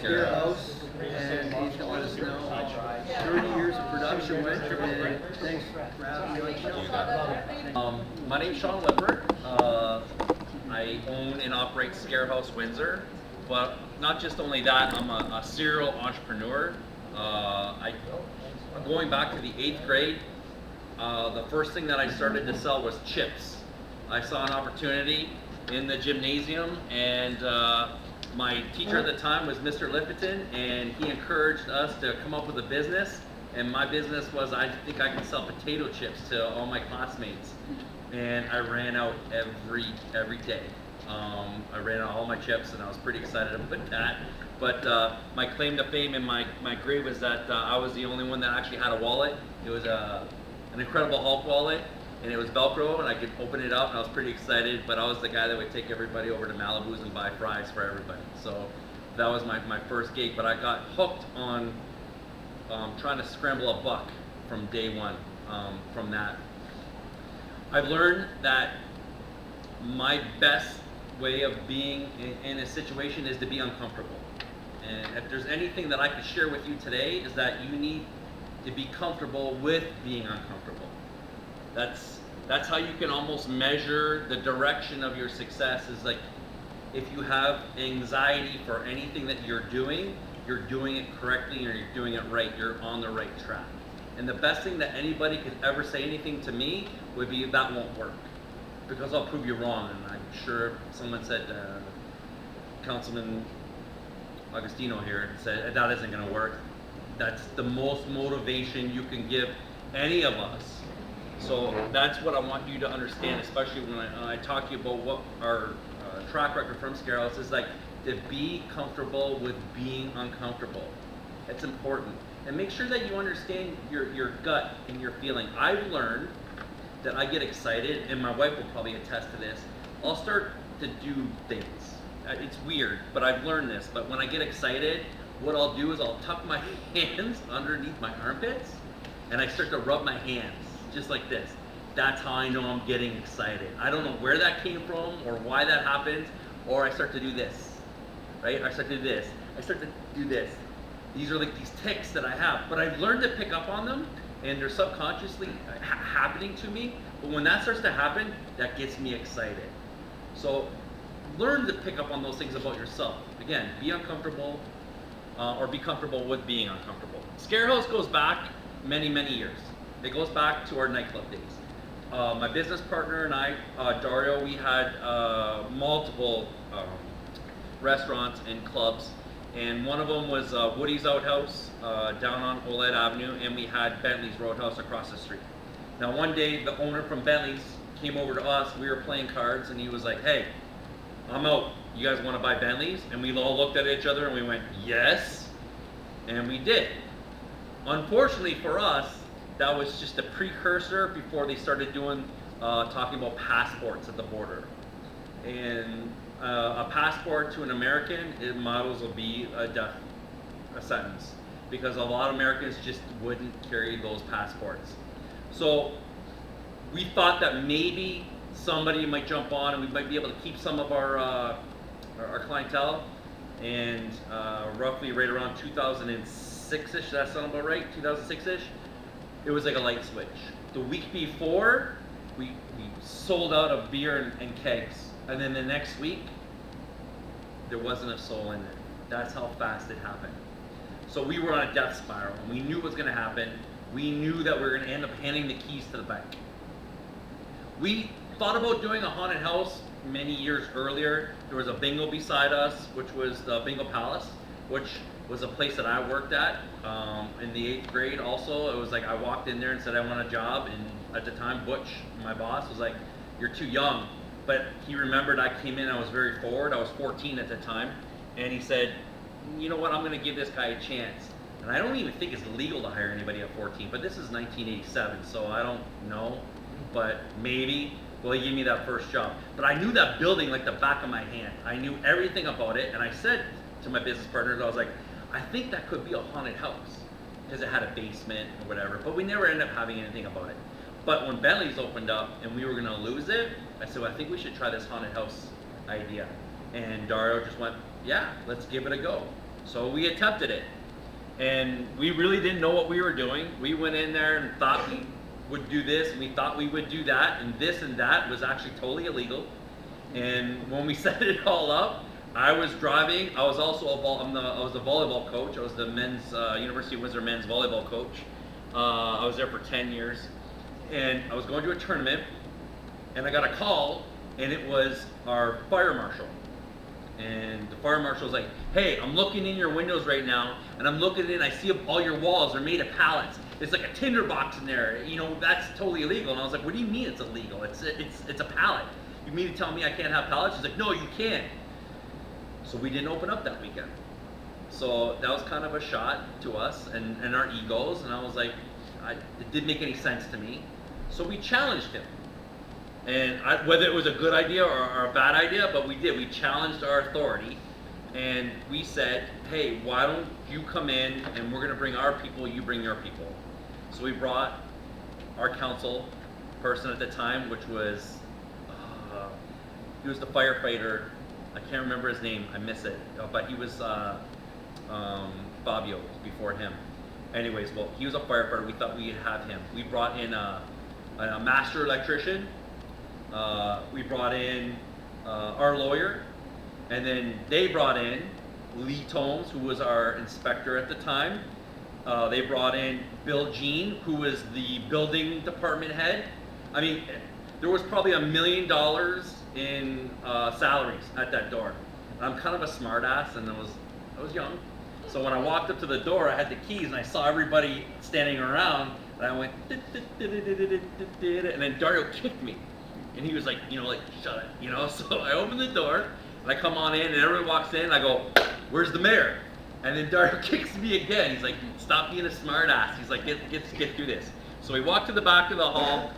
Scarehouse, and he's to let us know 30 years of production with, and thanks for having me on the show. My name's Shawn Lippert. I own and operate Scarehouse Windsor, but not just only that, I'm a serial entrepreneur. Going back to the 8th grade, the first thing that I started to sell was chips. I saw an opportunity in the gymnasium, and my teacher at the time was Mr. Lippert, and he encouraged us to come up with a business. And my business was, I think I can sell potato chips to all my classmates. And I ran out every day. I ran out all my chips, and I was pretty excited about that. But my claim to fame in my grade was that I was the only one that actually had a wallet. It was an Incredible Hulk wallet, and it was Velcro, and I could open it up, and I was pretty excited. But I was the guy that would take everybody over to Malibu's and buy fries for everybody. So that was my first gig. But I got hooked on trying to scramble a buck from day one. From that, I've learned that my best way of being in a situation is to be uncomfortable. And if there's anything that I could share with you today, is that you need to be comfortable with being uncomfortable. That's how you can almost measure the direction of your success. Is like, if you have anxiety for anything that you're doing it correctly, or you're doing it right, you're on the right track. And the best thing that anybody could ever say anything to me would be, that won't work, because I'll prove you wrong. And I'm sure someone said, Councilman Augustino here said, that isn't going to work. That's the most motivation you can give any of us. So that's what I want you to understand, especially when I talk to you about what our track record from Scarehouse is, like, to be comfortable with being uncomfortable. It's important. And make sure that you understand your gut and your feeling. I've learned that I get excited, and my wife will probably attest to this. I'll start to do things. It's weird, but I've learned this. But when I get excited, what I'll do is I'll tuck my hands underneath my armpits, and I start to rub my hands, just like this. That's how I know I'm getting excited. I don't know where that came from or why that happens, or I start to do this, right? I start to do this. I start to do this. These are like these tics that I have, but I've learned to pick up on them, and they're subconsciously happening to me. But when that starts to happen, that gets me excited. So learn to pick up on those things about yourself. Again, be uncomfortable, or be comfortable with being uncomfortable. Scarehouse goes back many, many years. It goes back to our nightclub days. My business partner and I, Dario, we had multiple restaurants and clubs. And one of them was Woody's Outhouse down on Oled Avenue, and we had Bentley's Roadhouse across the street. Now one day, the owner from Bentley's came over to us. We were playing cards, and he was like, "Hey, I'm out. You guys want to buy Bentley's?" And we all looked at each other, and we went, "Yes." And we did. Unfortunately for us, that was just a precursor before they started doing talking about passports at the border. And a passport to an American, it models will be a sentence, because a lot of Americans just wouldn't carry those passports. So we thought that maybe somebody might jump on, and we might be able to keep some of our clientele. And roughly right around 2006-ish, that sound about right? 2006-ish, it was like a light switch. The week before, we sold out of beer and kegs. And then the next week, there wasn't a soul in it. That's how fast it happened. So we were on a death spiral, and we knew what was going to happen. We knew that we were going to end up handing the keys to the bank. We thought about doing a haunted house many years earlier. There was a bingo beside us, which was the Bingo Palace, which was a place that I worked at in the 8th grade also. It was like I walked in there and said I want a job, and at the time Butch, my boss, was like, "You're too young." But he remembered I came in, I was very forward, I was 14 at the time, and he said, "You know what, I'm going to give this guy a chance." And I don't even think it's legal to hire anybody at 14, but this is 1987, so I don't know, but maybe. Well, he gave me that first job. But I knew that building like the back of my hand. I knew everything about it, and I said to my business partners, I was like, "I think that could be a haunted house," because it had a basement or whatever, but we never ended up having anything about it. But when Bentley's opened up and we were going to lose it, I said, "Well, I think we should try this haunted house idea." And Dario just went, "Yeah, let's give it a go." So we attempted it. And we really didn't know what we were doing. We went in there and thought we would do this, and we thought we would do that, and this and that was actually totally illegal. And when we set it all up, I was driving. I was also I was a volleyball coach. I was the men's University of Windsor men's volleyball coach. I was there for 10 years, and I was going to a tournament, and I got a call, and it was our fire marshal. And the fire marshal was like, "Hey, I'm looking in your windows right now, and I'm looking in. I see all your walls are made of pallets. It's like a tinderbox in there. You know, that's totally illegal." And I was like, "What do you mean it's illegal? It's a pallet. You mean to tell me I can't have pallets?" He's like, "No, you can't." So we didn't open up that weekend. So that was kind of a shot to us and our egos. And I was like, it didn't make any sense to me. So we challenged him. And whether it was a good idea or a bad idea, but we did. We challenged our authority, and we said, "Hey, why don't you come in, and we're going to bring our people, you bring your people." So we brought our council person at the time, which was, he was the firefighter. I can't remember his name. I miss it. But he was Fabio before him. Anyways, well, he was a firefighter. We thought we'd have him. We brought in a master electrician. We brought in our lawyer, and then they brought in Lee Tomes, who was our inspector at the time. They brought in Bill Jean, who was the building department head. I mean, there was probably $1 million in salaries at that door. And I'm kind of a smart ass, and I was young. So when I walked up to the door, I had the keys, and I saw everybody standing around, and I went, and then Dario kicked me. And he was like, shut it, So I opened the door, and I come on in, and everyone walks in, and I go, "Where's the mayor?" And then Dario kicks me again. He's like, "Stop being a smart ass." He's like, get through this. So we walked to the back of the hall.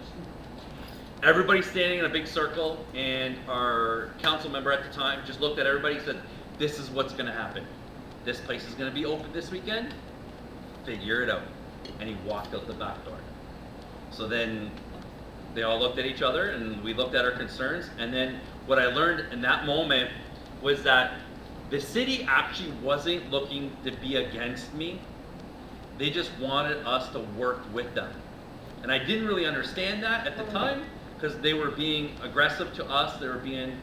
Everybody's standing in a big circle, and our council member at the time just looked at everybody and said, "This is what's gonna happen. This place is gonna be open this weekend. Figure it out." And he walked out the back door. So then they all looked at each other, and we looked at our concerns. And then what I learned in that moment was that the city actually wasn't looking to be against me. They just wanted us to work with them. And I didn't really understand that at the time, because they were being aggressive to us. They were being,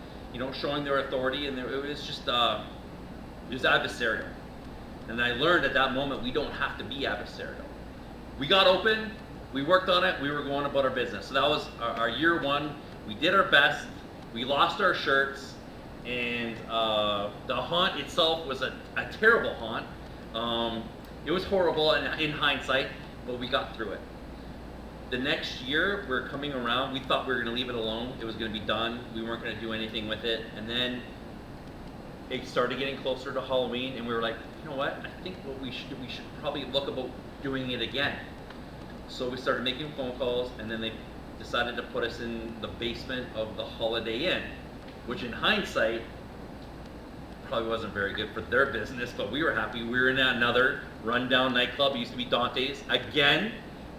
showing their authority, and it was just, it was adversarial. And I learned at that moment, we don't have to be adversarial. We got open. We worked on it. We were going about our business. So that was our year one. We did our best. We lost our shirts, and the haunt itself was a terrible haunt. It was horrible in hindsight, but we got through it. The next year, we're coming around. We thought we were going to leave it alone. It was going to be done. We weren't going to do anything with it. And then it started getting closer to Halloween, and we were like, you know what? I think what we should probably look about doing it again. So we started making phone calls, and then they decided to put us in the basement of the Holiday Inn, which in hindsight probably wasn't very good for their business, but we were happy. We were in another rundown nightclub. It used to be Dante's. Again,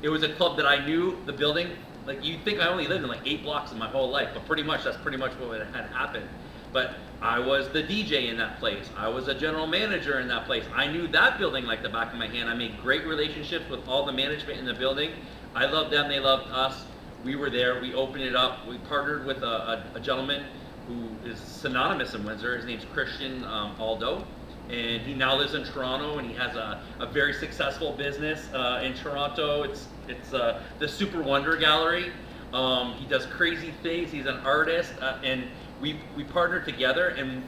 it was a club that I knew the building. Like, you'd think I only lived in like 8 blocks in my whole life, but that's pretty much what had happened. But I was the DJ in that place. I was a general manager in that place. I knew that building like the back of my hand. I made great relationships with all the management in the building. I loved them, they loved us. We were there, we opened it up. We partnered with a gentleman who is synonymous in Windsor. His name's Christian Aldo, and he now lives in Toronto, and he has a very successful business in Toronto. It's the Super Wonder Gallery. He does crazy things. He's an artist, and we partnered together. And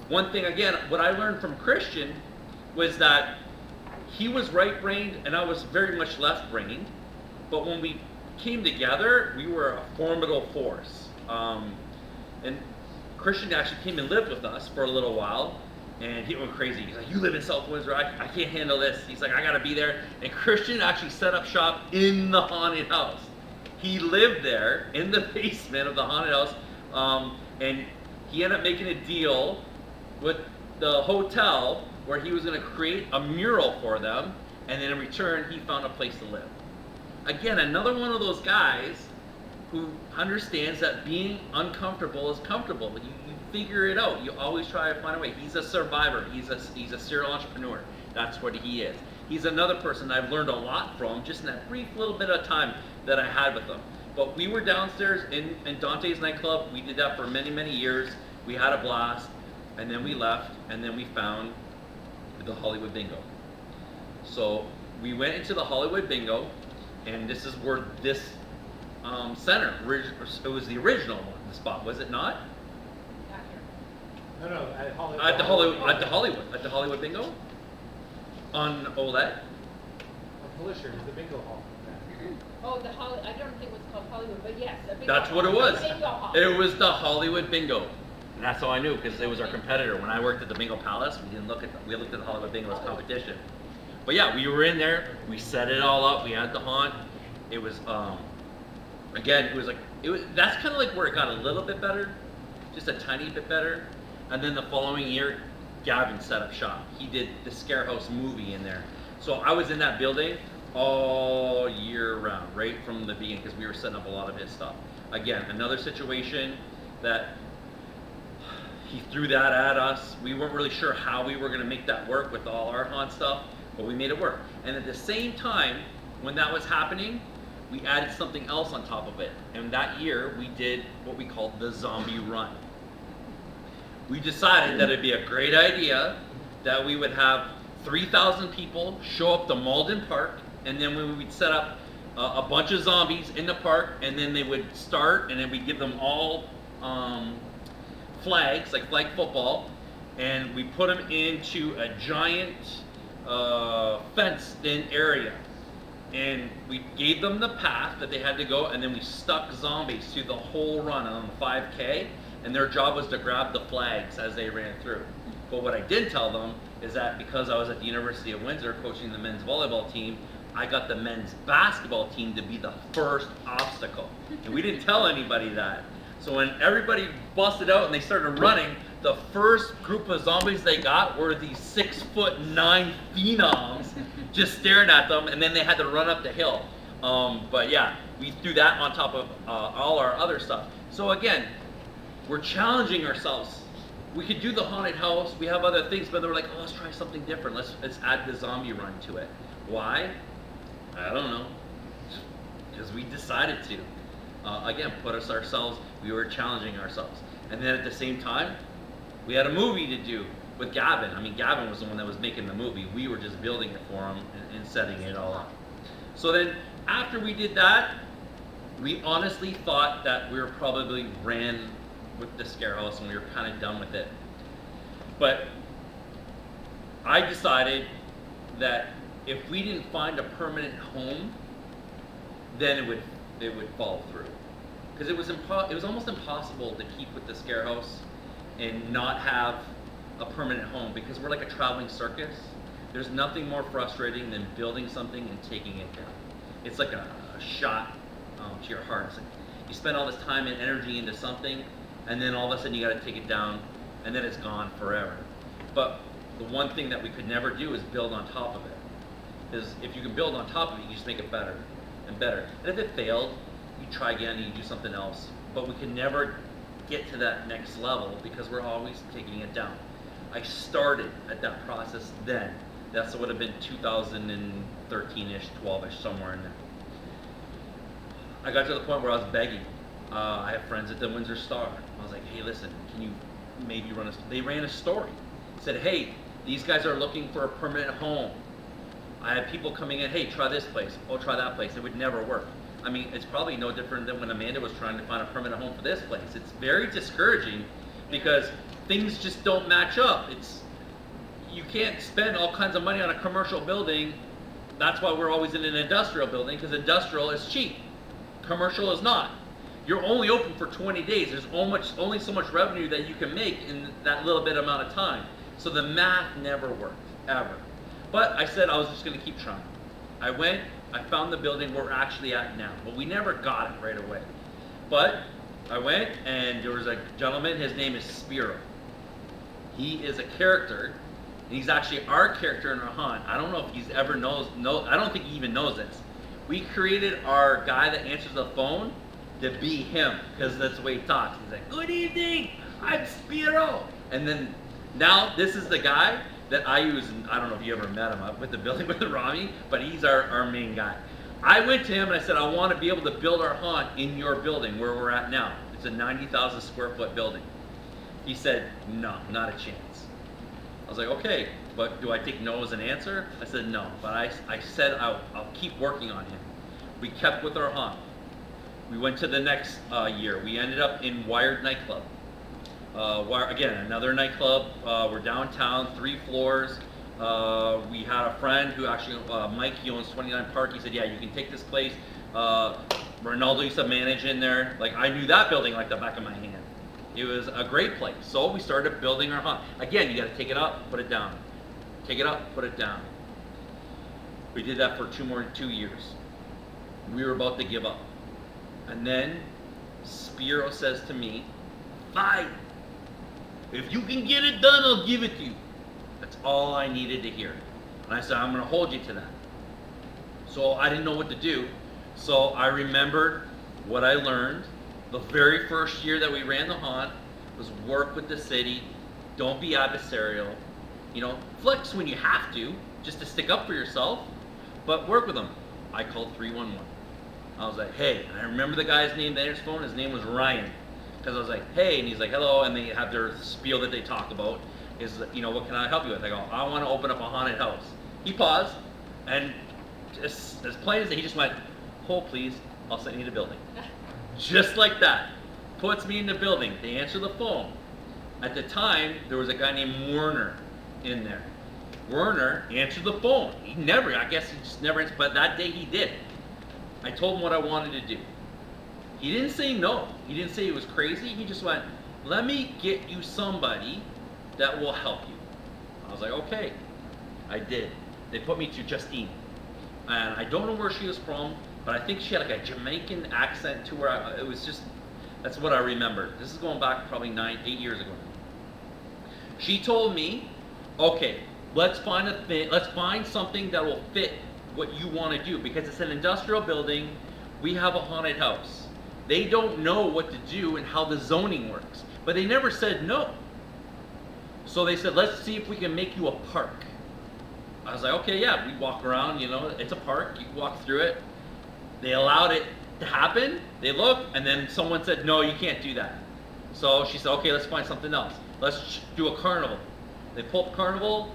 one thing, again, what I learned from Christian was that he was right-brained and I was very much left-brained. But when we came together, we were a formidable force. And Christian actually came and lived with us for a little while, and he went crazy. He's like, "You live in South Windsor, I can't handle this." He's like, "I gotta be there." And Christian actually set up shop in the haunted house. He lived there in the basement of the haunted house, and he ended up making a deal with the hotel where he was gonna create a mural for them, and then in return, he found a place to live. Again, another one of those guys who understands that being uncomfortable is comfortable. You figure it out. You always try to find a way. He's a survivor. He's a serial entrepreneur. That's what he is. He's another person I've learned a lot from just in that brief little bit of time that I had with him. But we were downstairs in Dante's nightclub. We did that for many, many years. We had a blast, and then we left, and then we found the Hollywood Bingo. So we went into the Hollywood Bingo, and this is where this center, it was the original one, the spot, was it not? No, at Hollywood. At the Hollywood Bingo? On Olette? Felicia is the bingo hall. Oh, I don't think it was called Hollywood, but yes, a bingo That's hall. what it was. Bingo hall. It was the Hollywood Bingo. And that's how I knew, because it was our competitor. When I worked at the Bingo Palace, we looked at the Hollywood Bingo as competition. But yeah, we were in there, we set it all up, we had the haunt. It was, again, that's kind of like where it got a little bit better, just a tiny bit better. And then the following year, Gavin set up shop. He did the Scarehouse movie in there. So I was in that building all year round, right from the beginning, because we were setting up a lot of his stuff. Again, another situation that he threw that at us. We weren't really sure how we were going to make that work with all our haunt stuff, but we made it work. And at the same time, when that was happening, we added something else on top of it. And that year, we did what we called the zombie run. We decided that it'd be a great idea that we would have 3,000 people show up to Malden Park, and then we would set up a bunch of zombies in the park, and then they would start, and then we'd give them all flags, like flag football, and we put them into a giant fenced-in area. And we gave them the path that they had to go, and then we stuck zombies through the whole run on the 5K, and their job was to grab the flags as they ran through. But what I did tell them is that because I was at the University of Windsor coaching the men's volleyball team, I got the men's basketball team to be the first obstacle. And we didn't tell anybody that. So when everybody busted out and they started running, the first group of zombies they got were these 6'9" phenoms just staring at them, and then they had to run up the hill. But yeah, we threw that on top of all our other stuff. So again, we're challenging ourselves. We could do the haunted house, we have other things, but they were like, oh, let's try something different. Let's add the zombie run to it. Why? I don't know. Because we decided to. Again, we were challenging ourselves. And then at the same time, we had a movie to do with Gavin. I mean, Gavin was the one that was making the movie. We were just building it for him and setting it all up. So then, after we did that, we honestly thought that we were probably ran with the Scarehouse and we were kind of done with it. But I decided that if we didn't find a permanent home, then it would fall through. Because it was almost impossible to keep with the Scarehouse and not have a permanent home, because we're like a traveling circus. There's nothing more frustrating than building something and taking it down. It's like a shot to your heart. It's like you spend all this time and energy into something, and then all of a sudden you got to take it down, and then it's gone forever. But the one thing that we could never do is build on top of it. Because if you can build on top of it, you just make it better and better. And if it failed, you try again and you do something else. But we can never get to that next level because we're always taking it down. I started at that process then. That would have been 2013-ish, 12-ish, somewhere in there. I got to the point where I was begging. I have friends at the Windsor Star. I was like, hey, listen, can you maybe run they ran a story. Said, hey, these guys are looking for a permanent home. I had people coming in, hey, try this place, oh, try that place. It would never work. I mean, it's probably no different than when Amanda was trying to find a permanent home for this place. It's very discouraging because things just don't match up. You can't spend all kinds of money on a commercial building. That's why we're always in an industrial building, because industrial is cheap. Commercial is not. You're only open for 20 days. There's only so much revenue that you can make in that little bit amount of time. So the math never worked, ever. But I said I was just going to keep trying. I went, I found the building we're actually at now, but we never got it right away. But I went, and there was a gentleman, his name is Spiro. He is a character, and he's actually our character in our haunt. I don't know if he's ever I don't think he even knows this. We created our guy that answers the phone to be him, because that's the way he talks. He's like, good evening, I'm Spiro. And then now this is the guy that I use, and I don't know if you ever met him with the building with Rami, but he's our main guy. I went to him and I said, I want to be able to build our haunt in your building where we're at now. It's a 90,000 square foot building. He said, no, not a chance. I was like, okay, but do I take no as an answer? I said no, but I said I'll keep working on him. We kept with our haunt. We went to the next year. We ended up in Wired nightclub. Again, another nightclub. We're downtown, 3 floors. We had a friend who actually, Mike, he owns 29 Park. He said, yeah, you can take this place. Ronaldo used to manage in there. Like, I knew that building like the back of my hand. It was a great place. So we started building our haunt. Again, you got to take it up, put it down. Take it up, put it down. We did that for 2 years. We were about to give up. And then Spiro says to me, fine. If you can get it done, I'll give it to you. That's all I needed to hear. And I said, I'm going to hold you to that. So I didn't know what to do. So I remembered what I learned the very first year that we ran the haunt was work with the city. Don't be adversarial. You know, flex when you have to, just to stick up for yourself, but work with them. I called 311. I was like, hey, and I remember the guy's name that answered his phone. His name was Ryan. Because I was like, hey, and he's like, hello, and they have their spiel that they talk about. Is, you know, what can I help you with? I go, I want to open up a haunted house. He paused, and as plain as that, he just went, hold please, I'll send you the building. Just like that. Puts me in the building. They answer the phone. At the time, there was a guy named Werner in there. Werner answered the phone. He never, I guess he just never answered, but that day he did. I told him what I wanted to do. He didn't say no. He didn't say he was crazy. He just went, let me get you somebody that will help you. I was like, okay. I did. They put me to Justine. And I don't know where she was from, but I think she had like a Jamaican accent to her. It was just, that's what I remember. This is going back probably 8 years ago. She told me, okay, let's find something that will fit what you want to do, because it's an industrial building. We have a haunted house. They don't know what to do and how the zoning works, but they never said no. So they said, let's see if we can make you a park. I was like, okay, yeah, we walk around, you know, it's a park, you can walk through it. They allowed it to happen. They looked, and then someone said, no, you can't do that. So she said, okay, let's find something else. Let's do a carnival. They pulled up carnival.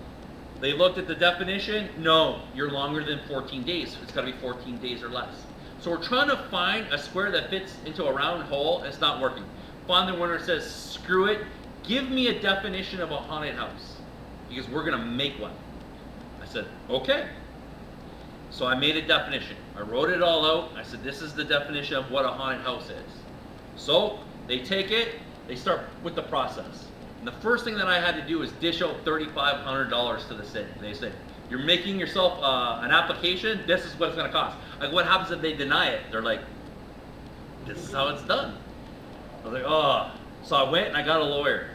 They looked at the definition. No, you're longer than 14 days. It's got to be 14 days or less. So we're trying to find a square that fits into a round hole, and it's not working. Finally, Werner says, screw it. Give me a definition of a haunted house, because we're going to make one. I said, okay. So I made a definition. I wrote it all out. I said, this is the definition of what a haunted house is. So they take it, they start with the process. And the first thing that I had to do is dish out $3,500 to the city. They said, you're making yourself an application, this is what it's going to cost. Like, what happens if they deny it? They're like, this is how it's done. I was like, oh. So I went and I got a lawyer.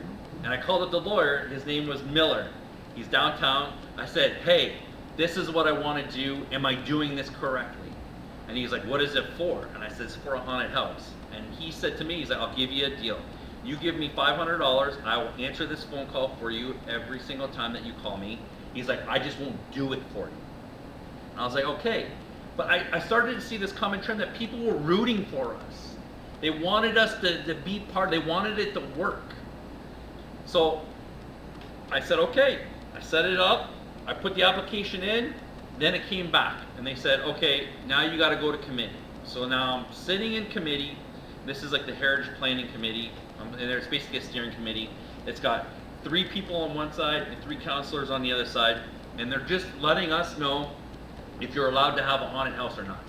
And I called up the lawyer. His name was Miller. He's downtown. I said, hey, this is what I want to do. Am I doing this correctly? And he's like, what is it for? And I said, it's for a haunted house. And he said to me, he's like, I'll give you a deal. You give me $500, I will answer this phone call for you every single time that you call me. He's like, I just won't do it for you. And I was like, okay. But I started to see this common trend that people were rooting for us. They wanted us to be part, they wanted it to work. So I said, okay. I set it up, I put the application in, then it came back. And they said, okay, now you gotta go to committee. So now I'm sitting in committee. This is like the Heritage Planning Committee. And there's basically a steering committee. It's got 3 people on one side and 3 counselors on the other side. And they're just letting us know if you're allowed to have a haunted house or not.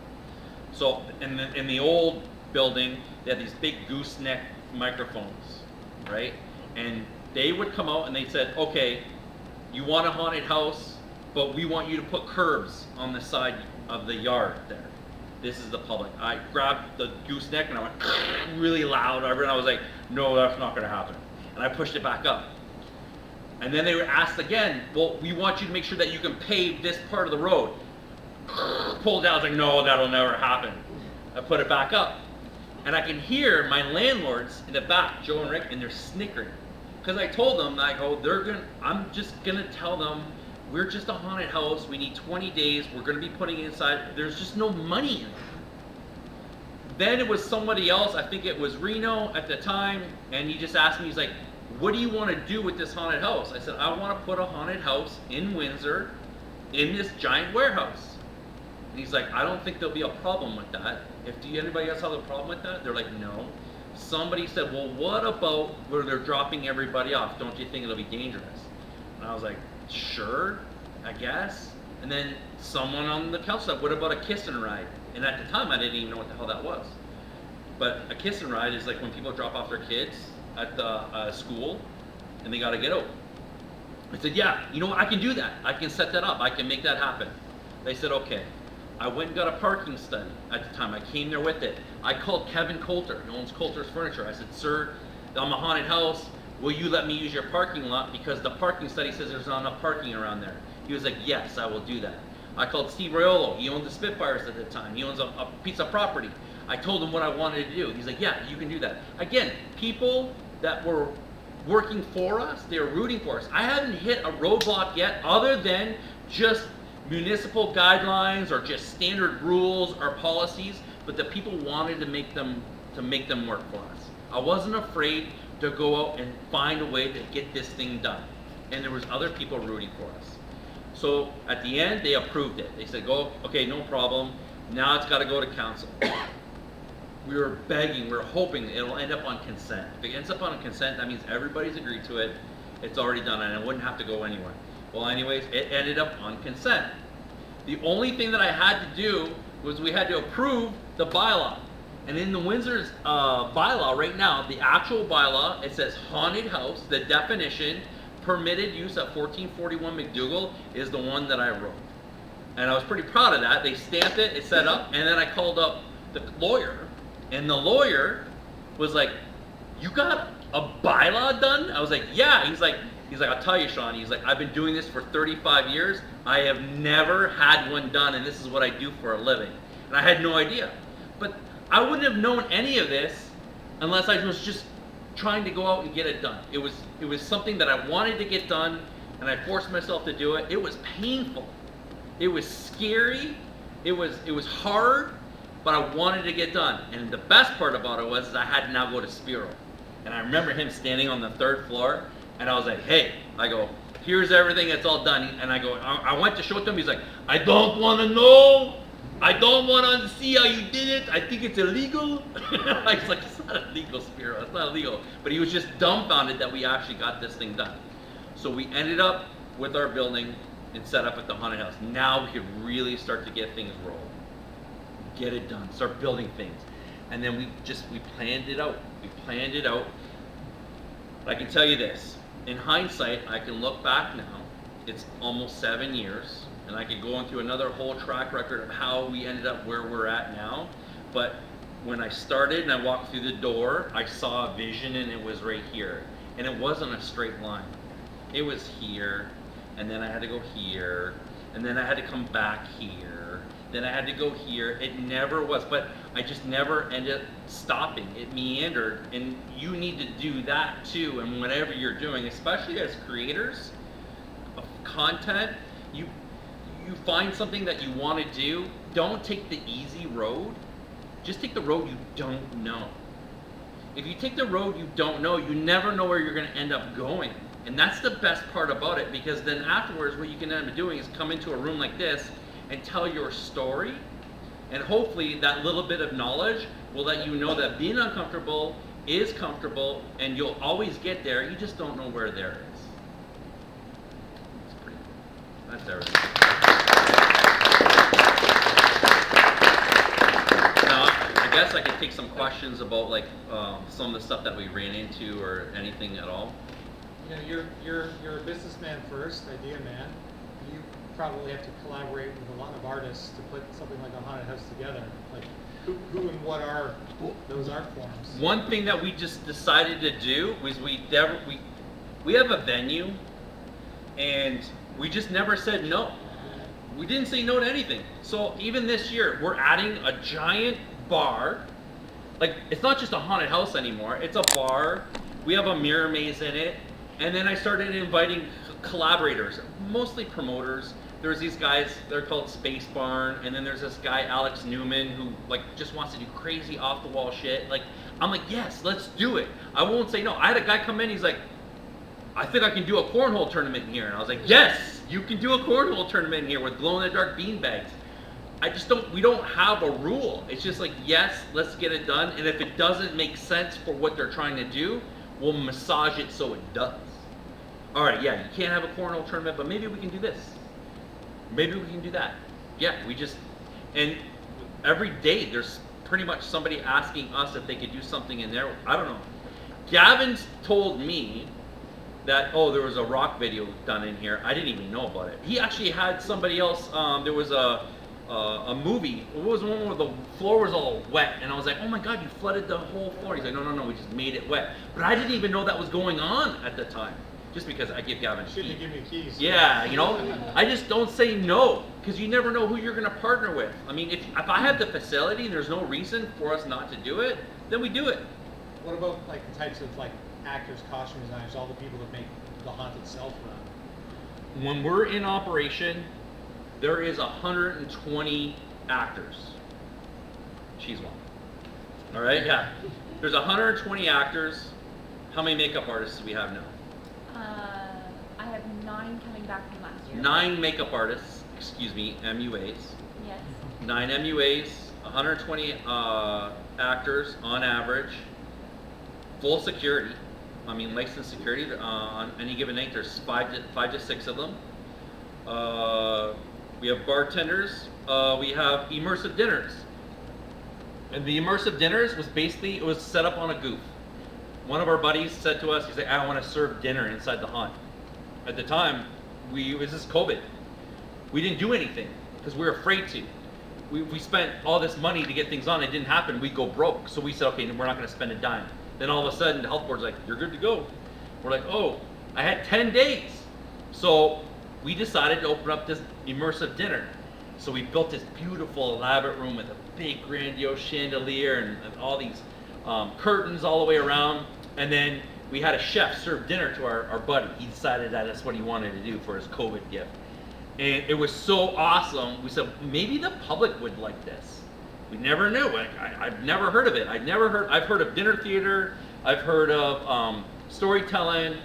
So in the old building, they had these big gooseneck microphones, right? And they would come out and they said, okay, you want a haunted house, but we want you to put curbs on the side of the yard there. This is the public. I grabbed the gooseneck and I went really loud over, and I was like, no, that's not going to happen. And I pushed it back up. And then they were asked again, well, we want you to make sure that you can pave this part of the road. Pulled down, I was like, no, that'll never happen. I put it back up. And I can hear my landlords in the back, Joe and Rick, and they're snickering. Because I told them, I go, I'm just gonna tell them, we're just a haunted house, we need 20 days, we're gonna be putting it inside, there's just no money in it. Then it was somebody else, I think it was Reno at the time, and he just asked me, he's like, what do you want to do with this haunted house? I said, I want to put a haunted house in Windsor in this giant warehouse. And he's like, I don't think there'll be a problem with that. Anybody else have a problem with that? They're like, no. Somebody said, well, what about where they're dropping everybody off? Don't you think it'll be dangerous? And I was like, sure, I guess. And then someone on the council said, what about a kiss and ride? And at the time, I didn't even know what the hell that was. But a kiss and ride is like when people drop off their kids at the school and they gotta get out. I said, yeah, you know what, I can do that. I can set that up, I can make that happen. They said, okay. I went and got a parking study at the time. I came there with it. I called Kevin Coulter, who owns Coulter's Furniture. I said, sir, I'm a haunted house. Will you let me use your parking lot? Because the parking study says there's not enough parking around there. He was like, yes, I will do that. I called Steve Raiolo. He owned the Spitfires at the time. He owns a piece of property. I told him what I wanted to do. He's like, yeah, you can do that. Again, people that were working for us, they were rooting for us. I haven't hit a roadblock yet other than just municipal guidelines or just standard rules or policies, but the people wanted to make them work for us. I wasn't afraid to go out and find a way to get this thing done. And there was other people rooting for us. So at the end, they approved it. They said, go, okay, no problem. Now it's got to go to council. We were begging, we were hoping it'll end up on consent. If it ends up on consent, that means everybody's agreed to it. It's already done and it wouldn't have to go anywhere. Well, anyways, it ended up on consent. The only thing that I had to do was we had to approve the bylaw. And in the Windsor's bylaw right now, the actual bylaw, it says haunted house. The definition, permitted use at 1441 McDougall, is the one that I wrote. And I was pretty proud of that. They stamped it, it set up, and then I called up the lawyer, and the lawyer was like, you got a bylaw done? I was like, yeah. He's like, I'll tell you, Shawn. He's like, I've been doing this for 35 years. I have never had one done, and this is what I do for a living. And I had no idea. But I wouldn't have known any of this unless I was just trying to go out and get it done. It was something that I wanted to get done, and I forced myself to do it. It was painful. It was scary. It was hard, but I wanted to get done. And the best part about it was I had to now go to Spiro. And I remember him standing on the 3rd floor, and I was like, hey, I go, here's everything, it's all done. And I go, I went to show it to him. He's like, I don't want to know. I don't want to see how you did it. I think it's illegal. I was like, it's not illegal, Spiro. It's not illegal. But he was just dumbfounded that we actually got this thing done. So we ended up with our building and set up at the haunted house. Now we could really start to get things rolling. Get it done. Start building things. And then we planned it out. We planned it out. But I can tell you this. In hindsight, I can look back now. It's almost 7 years. And I could go into another whole track record of how we ended up where we're at now. But when I started and I walked through the door, I saw a vision, and it was right here. And it wasn't a straight line. It was here, and then I had to go here, and then I had to come back here, then I had to go here. It never was, but I just never ended up stopping. It meandered, and you need to do that too. And whatever you're doing, especially as creators of content, you find something that you want to do. Don't take the easy road. Just take the road you don't know. If you take the road you don't know, you never know where you're going to end up going. And that's the best part about it, because then afterwards what you can end up doing is come into a room like this and tell your story. And hopefully that little bit of knowledge will let you know that being uncomfortable is comfortable, and you'll always get there. You just don't know where there is. It's pretty cool. That's everything. Now, I guess I could take some questions about like some of the stuff that we ran into or anything at all. You know, you're a businessman first, idea man. You probably have to collaborate with a lot of artists to put something like a haunted house together. Like, who and what are those art forms? One thing that we just decided to do was we have a venue, and we just never said no. We didn't say no to anything. So even this year, we're adding a giant bar like, it's not just a haunted house anymore. It's a bar. We have a mirror maze in it. And then I started inviting collaborators, mostly promoters. There's these guys, they're called Space Barn, and then there's this guy, Alex Newman, who like just wants to do crazy off-the-wall shit. Like, I'm like, yes, let's do it. I won't say no. I had a guy come in, he's like, I think I can do a cornhole tournament in here. And I was like, yes, you can do a cornhole tournament in here with glow-in-the-dark beanbags. We don't have a rule. It's just like, yes, let's get it done. And if it doesn't make sense for what they're trying to do, we'll massage it so it does. All right, yeah, you can't have a cornhole tournament, but maybe we can do this. Maybe we can do that. Yeah, and every day there's pretty much somebody asking us if they could do something in there. I don't know. Gavin's told me that, oh, there was a rock video done in here. I didn't even know about it. He actually had somebody else, there was a movie. It was one where the floor was all wet, and I was like, oh my God, you flooded the whole floor. He's like, no, we just made it wet. But I didn't even know that was going on at the time. Just because I give Gavin keys. Shouldn't have given me keys. Yeah, you know, I just don't say no, because you never know who you're going to partner with. I mean, if I have the facility and there's no reason for us not to do it, then we do it. What about like the types of like actors, costume designers, all the people that make the haunt itself run? When we're in operation, there is 120 actors. She's one. All right, yeah. There's 120 actors. How many makeup artists do we have now? I have 9 coming back from last year. 9 makeup artists, MUAs. Yes. 9 MUAs, 120 actors on average, full security. I mean, licensed security. On any given night, there's 5 to 6 of them. We have bartenders. We have immersive dinners. And the immersive dinners was basically, it was set up on a goof. One of our buddies said to us, he's like, I want to serve dinner inside the haunt. At the time, it was just COVID. We didn't do anything because we were afraid to. We spent all this money to get things on. It didn't happen. We'd go broke. So we said, okay, we're not going to spend a dime. Then all of a sudden, the health board's like, you're good to go. We're like, oh, I had 10 days. So we decided to open up this immersive dinner. So we built this beautiful, elaborate room with a big, grandiose chandelier and all these curtains all the way around. And then we had a chef serve dinner to our buddy. He decided that that's what he wanted to do for his COVID gift. And it was so awesome. We said, maybe the public would like this. We never knew. I've never heard of it. I've heard of dinner theater. I've heard of storytelling.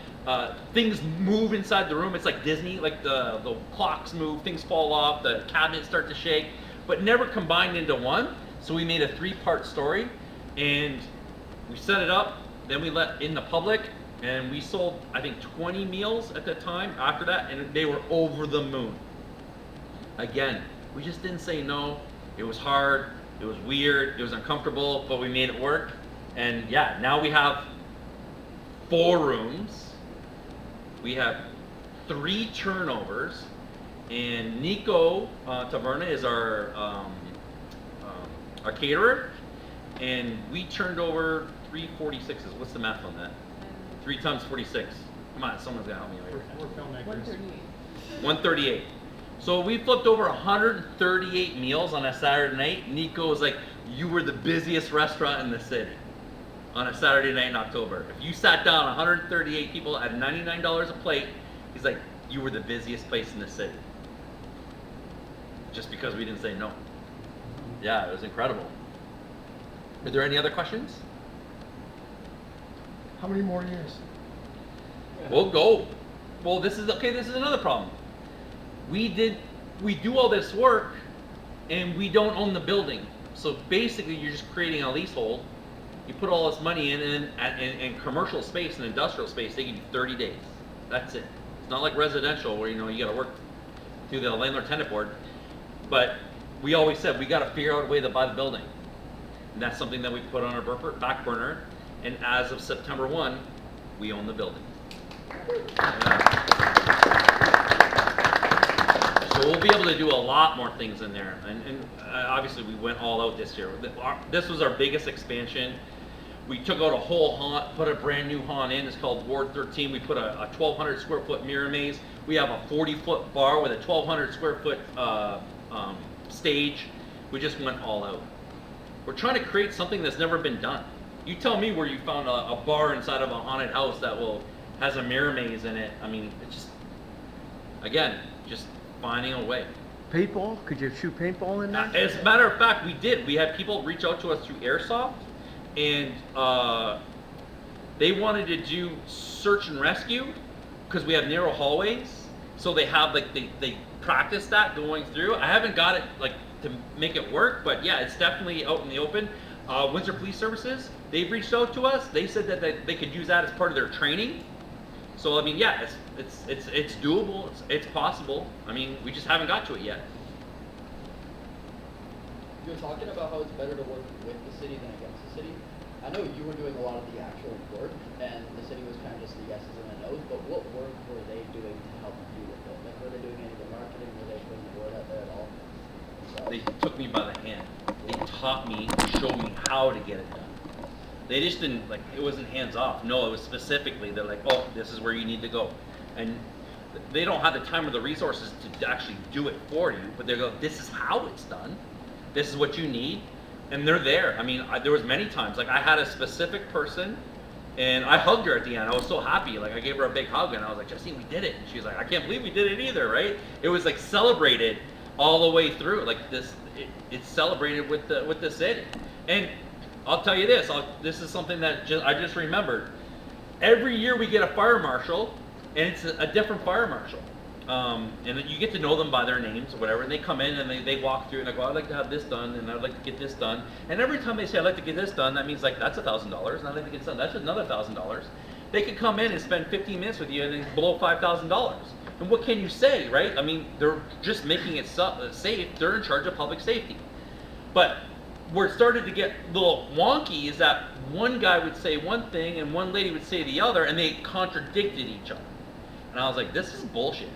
Things move inside the room. It's like Disney, like the clocks move, things fall off, the cabinets start to shake, but never combined into one. So we made a 3-part story, and we set it up. Then we let in the public, and we sold, I think, 20 meals at the time after that, and they were over the moon. Again, we just didn't say no. It was hard, it was weird, it was uncomfortable, but we made it work. And yeah, now we have 4 rooms. We have 3 turnovers, and Nico Taverna is our caterer, and we turned over 3 46s. What's the math on that? 3 times 46. Come on, someone's gonna help me out here. We're filmmakers. 138. 138. So we flipped over 138 meals on a Saturday night. Nico was like, you were the busiest restaurant in the city on a Saturday night in October. If you sat down 138 people at $99 a plate, he's like, you were the busiest place in the city. Just because we didn't say no. Yeah, it was incredible. Are there any other questions? How many more years? We'll go. Well, this is another problem. We do all this work and we don't own the building. So basically you're just creating a leasehold. You put all this money in, and in commercial space and industrial space, they give you 30 days. That's it. It's not like residential where you gotta work through the landlord tenant board. But we always said we gotta figure out a way to buy the building. And that's something that we put on our back burner. And as of September 1, we own the building. So we'll be able to do a lot more things in there. And obviously we went all out this year. This was our biggest expansion. We took out a whole haunt, put a brand new haunt in. It's called Ward 13. We put a 1,200 square foot mirror maze. We have a 40-foot bar with a 1,200 square foot stage. We just went all out. We're trying to create something that's never been done. You tell me where you found a bar inside of a haunted house that has a mirror maze in it. I mean, it's just, again, just finding a way. Paintball? Could you shoot paintball in there? As a matter of fact, we did. We had people reach out to us through Airsoft, and they wanted to do search and rescue because we have narrow hallways. So they have they practice that going through. I haven't got it to make it work, but yeah, it's definitely out in the open. Windsor Police Services, they've reached out to us. They said that they could use that as part of their training. So I mean, yeah, it's doable. It's possible. I mean, we just haven't got to it yet. You're talking about how it's better to work with the city than against the city. I know you were doing a lot of the actual work, and the city was kind of just the yeses and the nos. But what work were they doing to help you with it? Like, were they doing any of the marketing? Were they putting the word out there at all? They took me by the hand. They taught me, showed me how to get it done. They just didn't, it wasn't hands off. No, it was specifically, they're like, oh, this is where you need to go. And they don't have the time or the resources to actually do it for you, but they go, this is how it's done. This is what you need. And they're there. I mean, there was many times, I had a specific person, and I hugged her at the end. I was so happy. I gave her a big hug, and I was like, Justine, we did it. And she was like, I can't believe we did it either, right? It was celebrated all the way through. It's celebrated with the city. And I'll tell you this. This is something that I just remembered. Every year we get a fire marshal, and it's a different fire marshal. And you get to know them by their names or whatever, and they come in and they walk through and they go, I'd like to have this done, and I'd like to get this done. And every time they say, I'd like to get this done, that means that's $1,000, and I'd like to get this done, that's another $1,000. They could come in and spend 15 minutes with you and then blow $5,000. And what can you say, right? I mean, they're just making it safe. They're in charge of public safety. But where it started to get a little wonky is that one guy would say one thing and one lady would say the other, and they contradicted each other. And I was like, this is bullshit.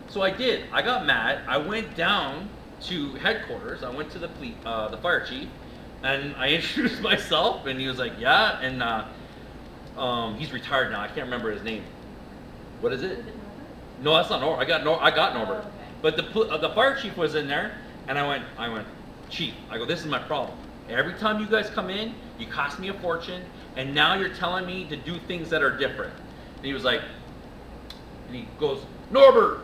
So I did. I got mad. I went down to headquarters. I went to the fire chief, and I introduced myself, and he was like, yeah, and he's retired now. I can't remember his name. What is it? No, that's not Norbert. I got Norbert. Oh, okay. But the fire chief was in there, and I went, Chief, I go, this is my problem. Every time you guys come in, you cost me a fortune, and now you're telling me to do things that are different. And he was like, and he goes, Norbert!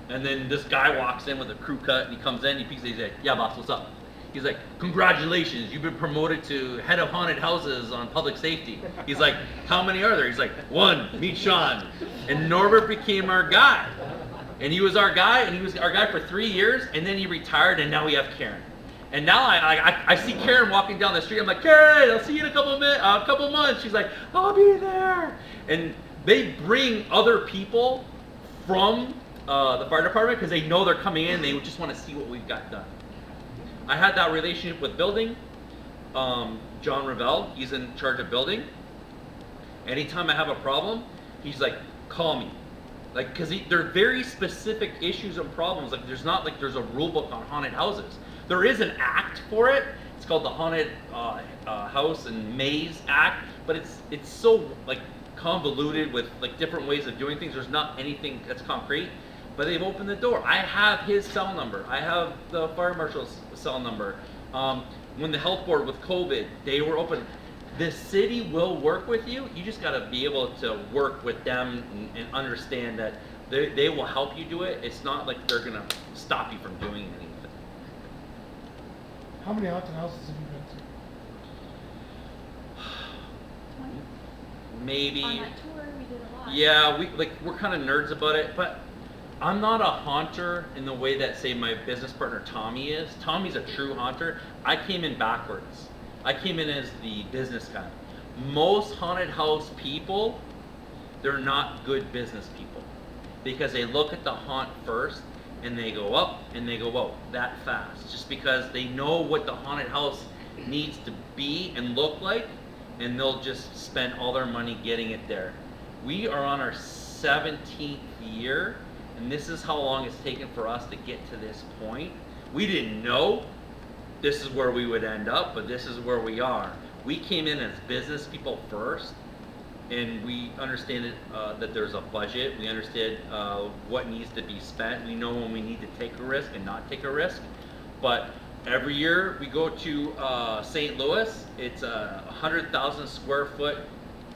And then this guy walks in with a crew cut, and he comes in, he peeks, he's like, yeah, boss, what's up? He's like, congratulations, you've been promoted to head of haunted houses on public safety. He's like, how many are there? He's like, 1, meet Shawn. And Norbert became our guy. And he was our guy, and he was our guy for 3 years, and then he retired, and now we have Karen. And now I see Karen walking down the street. I'm like, Karen, I'll see you in a couple months. She's like, I'll be there. And they bring other people from the fire department because they know they're coming in. They just want to see what we've got done. I had that relationship with building. John Ravel, he's in charge of building. Anytime I have a problem, he's like, call me. Because they're very specific issues and problems. There's not there's a rule book on haunted houses. There is an act for it. It's called the Haunted House and Maze Act, but it's so convoluted with different ways of doing things. There's not anything that's concrete, but they've opened the door. I have his cell number. I have the fire marshal's cell number. When the health board with COVID, they were open. The city will work with you. You just got to be able to work with them and understand that they will help you do it. It's not like they're gonna stop you from doing anything. How many haunted houses have you been to? Maybe. On that tour, we did a lot. Yeah, we're kind of nerds about it, but I'm not a haunter in the way that, say, my business partner Tommy is. Tommy's a true haunter. I came in backwards. I came in as the business guy. Most haunted house people, they're not good business people because they look at the haunt first and they go up and they go out that fast just because they know what the haunted house needs to be and look like, and they'll just spend all their money getting it there. We are on our 17th year, and this is how long it's taken for us to get to this point. We didn't know this is where we would end up, but this is where we are. We came in as business people first, and we understand that there's a budget. We understand what needs to be spent. We know when we need to take a risk and not take a risk. But Every year we go to St. Louis. It's a 100,000 square foot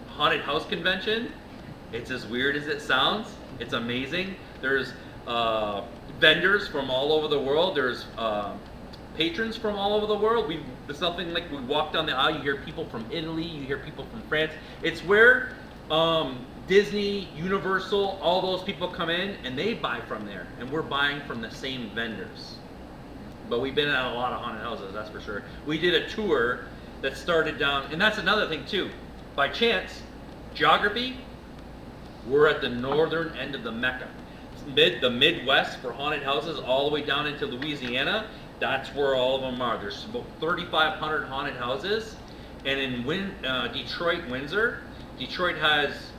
haunted house convention. It's as weird as it sounds. It's amazing. There's vendors from all over the world. There's patrons from all over the world. There's nothing like we walk down the aisle, you hear people from Italy, you hear people from France. It's where Disney, Universal, all those people come in and they buy from there, and we're buying from the same vendors. But we've been at a lot of haunted houses, that's for sure. We did a tour that started down, and that's another thing too. By chance, geography, we're at the northern end of the Mecca. The Midwest for haunted houses all the way down into Louisiana, that's where all of them are. There's about 3,500 haunted houses. And in Detroit, Windsor, Detroit has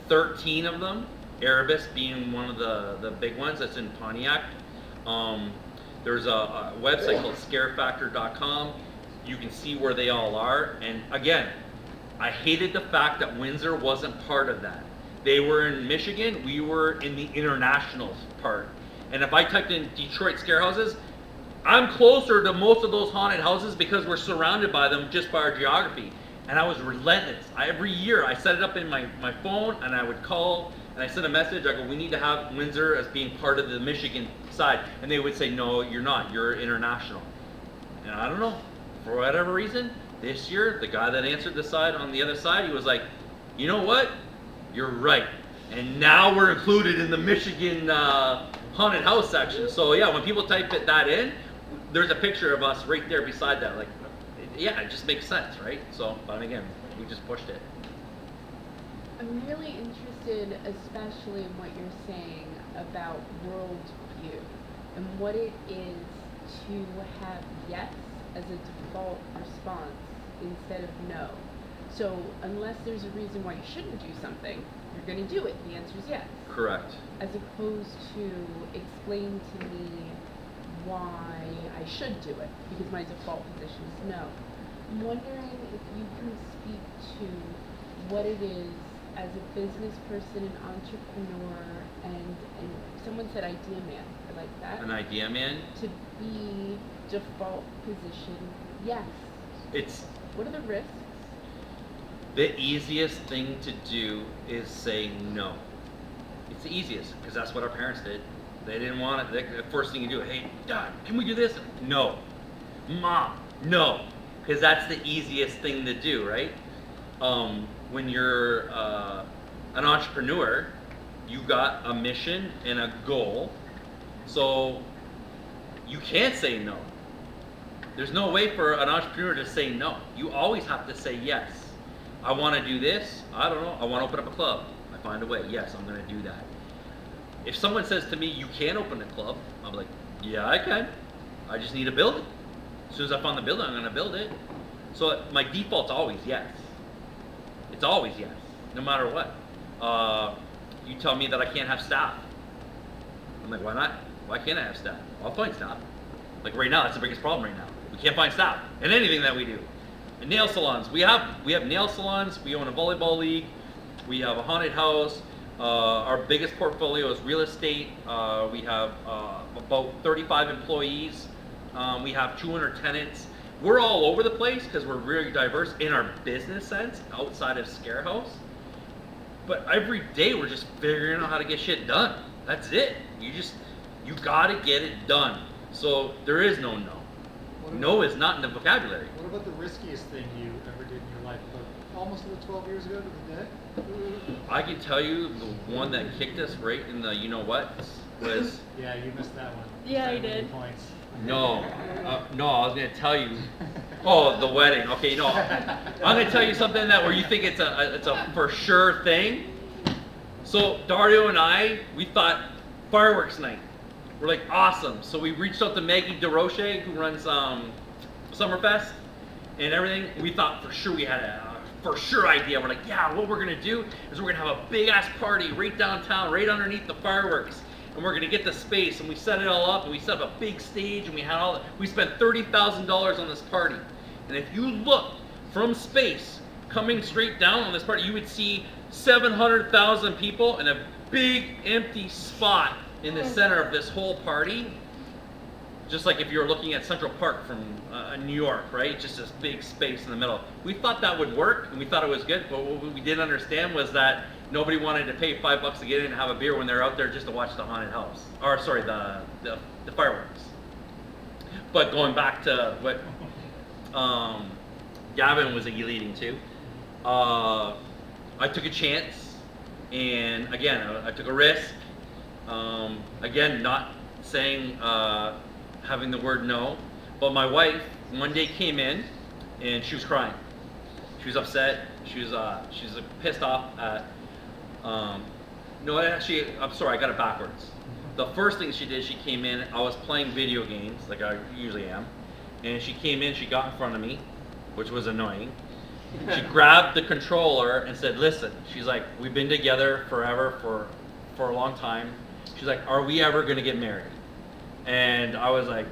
13 of them, Erebus being one of the big ones that's in Pontiac. There's a website called scarefactor.com. You can see where they all are. And again, I hated the fact that Windsor wasn't part of that. They were in Michigan, we were in the international part. And if I typed in Detroit scare houses, I'm closer to most of those haunted houses because we're surrounded by them just by our geography. And I was relentless. Every year I set it up in my phone and I would call and I sent a message, I go, we need to have Windsor as being part of the Michigan side. And they would say, no, you're not, you're international. And I don't know, for whatever reason, this year, the guy that answered the side on the other side, he was like, you know what? You're right. And now we're included in the Michigan haunted house section. So yeah, when people type that in, there's a picture of us right there beside that. Like, yeah, it just makes sense, right? So, but again, we just pushed it. I'm really interested, especially in what you're saying about worldview and what it is to have yes as a default response instead of no. So unless there's a reason why you shouldn't do something, you're going to do it. The answer is yes. Correct. As opposed to explain to me why I should do it, because my default position is no. I'm wondering if you can speak to what it is as a business person, an entrepreneur, and someone said idea man. I like that. An idea man? To be default position, yes. What are the risks? The easiest thing to do is say no. It's the easiest, because that's what our parents did. They didn't want it. The first thing you do, hey, Dad, can we do this? No. Mom, no. Because that's the easiest thing to do, right? When you're an entrepreneur, you got a mission and a goal, so you can't say no. There's no way for an entrepreneur to say no. You always have to say yes. I want to do this. I don't know. I want to open up a club. I find a way. Yes, I'm going to do that. If someone says to me, you can't open a club, I'm like, yeah, I can. I just need a building. As soon as I find the building, I'm going to build it. So my default's always yes. It's always yes, no matter what. You tell me that I can't have staff. I'm like, why not? Why can't I have staff? I'll find staff. Like right now, that's the biggest problem right now. We can't find staff in anything that we do. And nail salons, we have nail salons, we own a volleyball league, we have a haunted house. Our biggest portfolio is real estate. We have about 35 employees. We have 200 tenants. We're all over the place because we're really diverse in our business sense outside of Scarehouse. But every day we're just figuring out how to get shit done. That's it. You gotta get it done. So there is no no. No is not in the vocabulary. What about the riskiest thing you ever did in your life? Almost 12 years ago to the day? I can tell you the one that kicked us right in the you know what was. Yeah, you missed that one. Yeah, I did. Points. No, no, I was gonna tell you. Oh, the wedding. Okay, no, I'm gonna tell you something that where you think it's a for sure thing. So Dario and I, we thought fireworks night. We're like awesome. So we reached out to Maggie DeRoche, who runs Summerfest and everything. We thought for sure we had a for sure idea. We're like, yeah, what we're gonna do is we're gonna have a big ass party right downtown, right underneath the fireworks. And we're gonna get the space, and we set it all up, and we set up a big stage, and we spent $30,000 on this party. And if you looked from space, coming straight down on this party, you would see 700,000 people in a big empty spot in the center of this whole party. just like if you're looking at Central Park from New York, right? Just this big space in the middle. We thought that would work, and we thought it was good, but what we didn't understand was that nobody wanted to pay $5 to get in and have a beer when they're out there just to watch the haunted house. Or sorry, the fireworks. But going back to what Gavin was leading to, I took a chance, and again, I took a risk. Again, not saying, having the word no, but my wife one day came in, and she was crying. She was upset. She was pissed off at. No, actually, I'm sorry, I got it backwards. The first thing she did, she came in. I was playing video games like I usually am, and she came in. She got in front of me, which was annoying. She grabbed the controller and said, "Listen," she's like, "We've been together forever for a long time." She's like, "Are we ever gonna get married?" And I was like,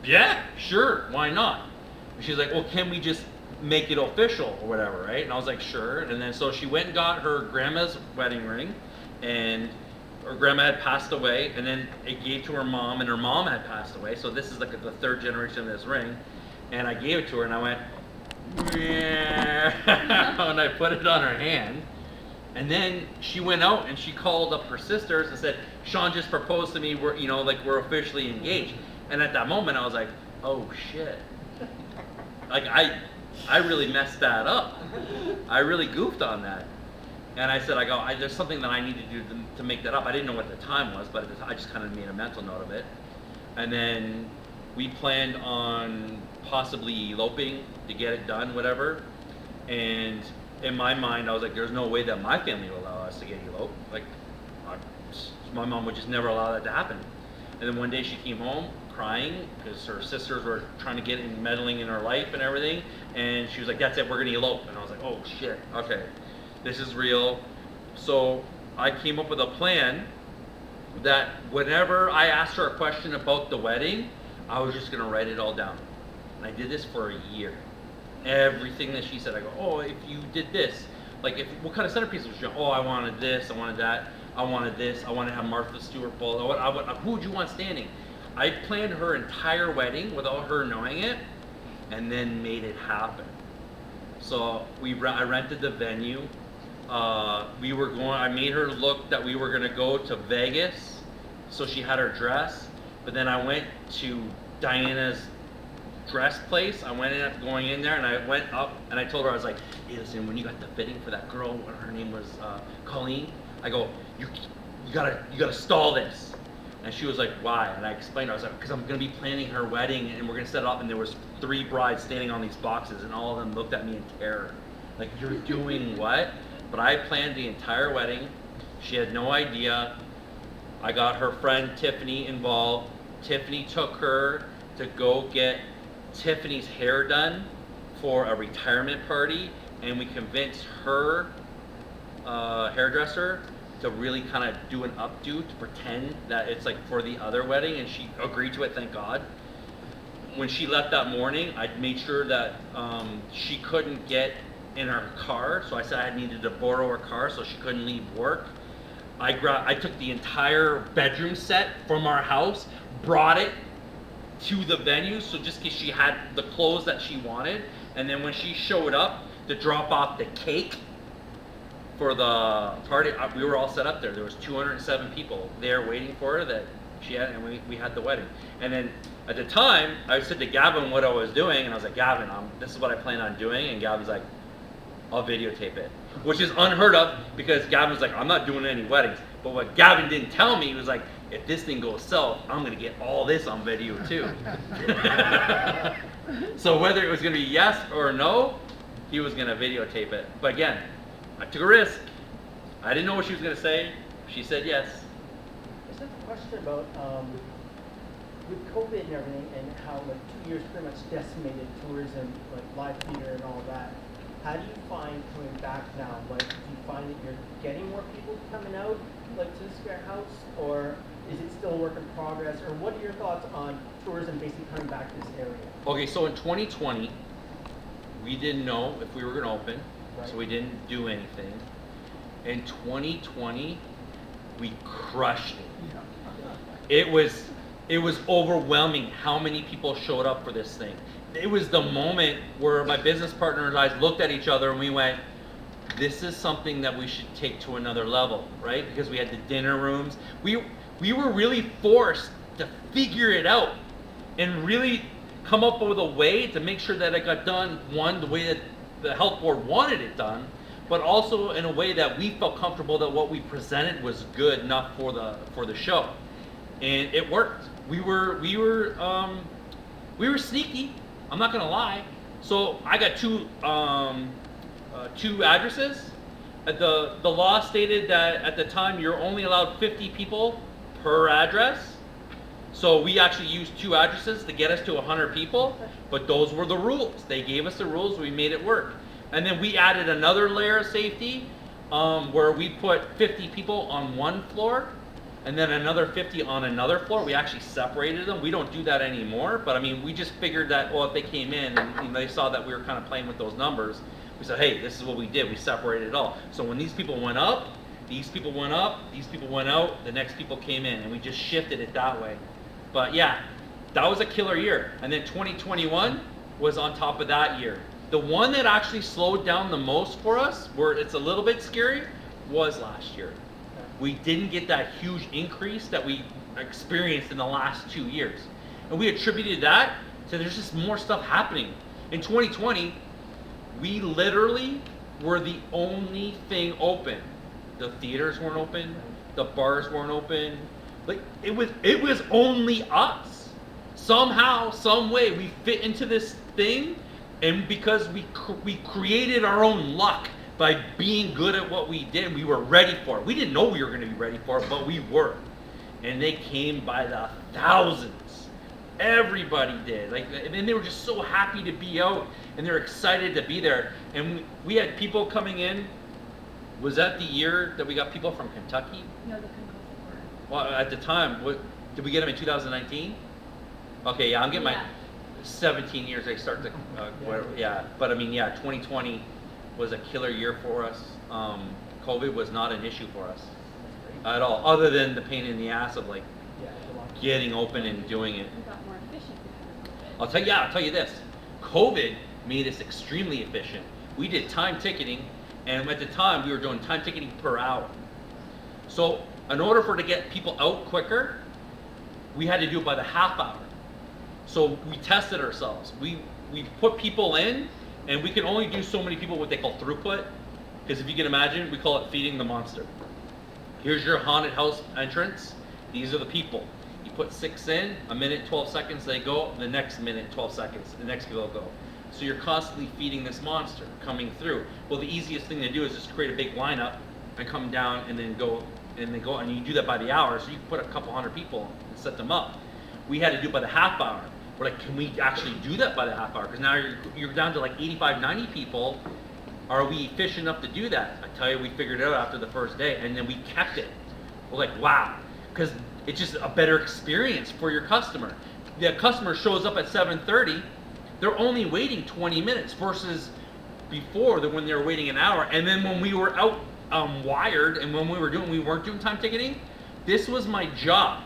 "Yeah, sure, why not?" And she's like, "Well, can we just make it official or whatever, right?" And I was like, "Sure." And then so she went and got her grandma's wedding ring, and her grandma had passed away, and then it gave to her mom, and her mom had passed away. So this is like the third generation of this ring, and I gave it to her, and I went, yeah, and I put it on her hand. And then she went out and she called up her sisters and said, "Shawn just proposed to me. We're officially engaged." And at that moment, I was like, "Oh shit!" Like I really messed that up. I really goofed on that. And I said, "There's something that I need to do to make that up." I didn't know what the time was, but I just kind of made a mental note of it. And then we planned on possibly eloping to get it done, whatever. And in my mind, I was like, "There's no way that my family will allow us to get eloped. Like, my mom would just never allow that to happen." And then one day she came home crying because her sisters were trying to get in, meddling in her life and everything. And she was like, "That's it, we're gonna elope." And I was like, "Oh shit, okay, this is real." So I came up with a plan that whenever I asked her a question about the wedding, I was just gonna write it all down. And I did this for a year. Everything that she said, I go, "Oh, if you did this, like what kind of centerpiece was you? Oh, I wanted this, I wanted that, I wanted this, I wanted to have Martha Stewart ball. Who would you want standing?" I planned her entire wedding without her knowing it, and then made it happen. So I rented the venue. I made her look that we were gonna go to Vegas, so she had her dress. But then I went to Diana's dress place. I ended up going in there, and I went up and I told her, I was like, "Hey, listen, when you got the fitting for that girl, her name was Colleen, I go, you gotta stall this." And she was like, "Why?" And I explained, I was like, "Because I'm gonna be planning her wedding, and we're gonna set it up." And there was 3 brides standing on these boxes, and all of them looked at me in terror, like, "You're doing what?" But I planned the entire wedding. She had no idea. I got her friend Tiffany involved. Tiffany took her to go get Tiffany's hair done for a retirement party, and we convinced her hairdresser to really kind of do an updo to pretend that it's like for the other wedding, and she agreed to it, thank God. When she left that morning, I made sure that she couldn't get in her car, so I said I needed to borrow her car so she couldn't leave work. I took the entire bedroom set from our house, brought it to the venue, so just in case she had the clothes that she wanted. And then when she showed up to drop off the cake for the party, we were all set up there. There was 207 people there waiting for her that she had, and we had the wedding. And then at the time, I said to Gavin what I was doing, and I was like, "Gavin, this is what I plan on doing." And Gavin's like, "I'll videotape it," which is unheard of because Gavin was like, "I'm not doing any weddings." But what Gavin didn't tell me was like, if this thing goes south, I'm gonna get all this on video too. So whether it was gonna be yes or no, he was gonna videotape it. But again, I took a risk. I didn't know what she was gonna say. She said yes. I just have a question about with COVID and everything, and how like 2 years pretty much decimated tourism, like live theater and all that. How do you find coming back now? Like, do you find that you're getting more people coming out, like to the Scarehouse, or is it still a work in progress? Or what are your thoughts on tourism basically coming back to this area? Okay, so in 2020, we didn't know if we were going to open, Right. so we didn't do anything. In 2020, we crushed it. It was it was overwhelming how many people showed up for this thing. It was the moment where my business partner and I looked at each other and we went, this is something that we should take to another level, right? Because we had the dinner rooms. We were really forced to figure it out and really come up with a way to make sure that it got done, one, the way that the health board wanted it done, but also in a way that we felt comfortable that what we presented was good enough for the show. And it worked. We were sneaky, I'm not gonna lie. So I got two addresses. The law stated that at the time you're only allowed 50 people per address. So we actually used 2 addresses to get us to 100 people, but those were the rules. They gave us the rules, we made it work. And then we added another layer of safety where we put 50 people on one floor and then another 50 on another floor. We actually separated them. We don't do that anymore, but I mean, we just figured that, well, if they came in and they saw that we were kind of playing with those numbers, we said, hey, this is what we did. We separated it all. So when these people went up, these people went up, these people went out, the next people came in, and we just shifted it that way. But yeah, that was a killer year. And then 2021 was on top of that year. The one that actually slowed down the most for us, where it's a little bit scary, was last year. We didn't get that huge increase that we experienced in the last 2 years. And we attributed that to there's just more stuff happening. In 2020, we literally were the only thing open. The theaters weren't open, the bars weren't open. Like it was only us. Somehow, some way, we fit into this thing, and because we created our own luck by being good at what we did, we were ready for it. We didn't know we were going to be ready for it, but we were. And they came by the thousands. Everybody did. And they were just so happy to be out, and they're excited to be there. And we had people coming in. Was that the year that we got people from Kentucky? No, the Concourse. Well, at the time, did we get them in 2019? Okay, yeah, I'm getting my 17 years. They start to, yeah. But I mean, yeah, 2020 was a killer year for us. COVID was not an issue for us at all, other than the pain in the ass of like getting open and doing it. We got more efficient because of COVID. I'll tell you this. COVID made us extremely efficient. We did time ticketing, and at the time we were doing time ticketing per hour. So in order to get people out quicker, we had to do it by the half hour. So we tested ourselves. We put people in, and we can only do so many people what they call throughput, because if you can imagine, we call it feeding the monster. Here's your haunted house entrance. These are the people. You put 6 in, a minute, 12 seconds, they go, the next minute, 12 seconds, the next people go. So you're constantly feeding this monster coming through. Well, the easiest thing to do is just create a big lineup and come down and then go, and you do that by the hour, so you can put a couple hundred people and set them up. We had to do it by the half hour. We're like, can we actually do that by the half hour? Because now you're down to like 85, 90 people. Are we efficient enough to do that? I tell you, we figured it out after the first day, and then we kept it. We're like, wow, because it's just a better experience for your customer. The customer shows up at 7:30, they're only waiting 20 minutes versus before when they were waiting an hour. And then when we were out wired and when we weren't doing time ticketing, this was my job.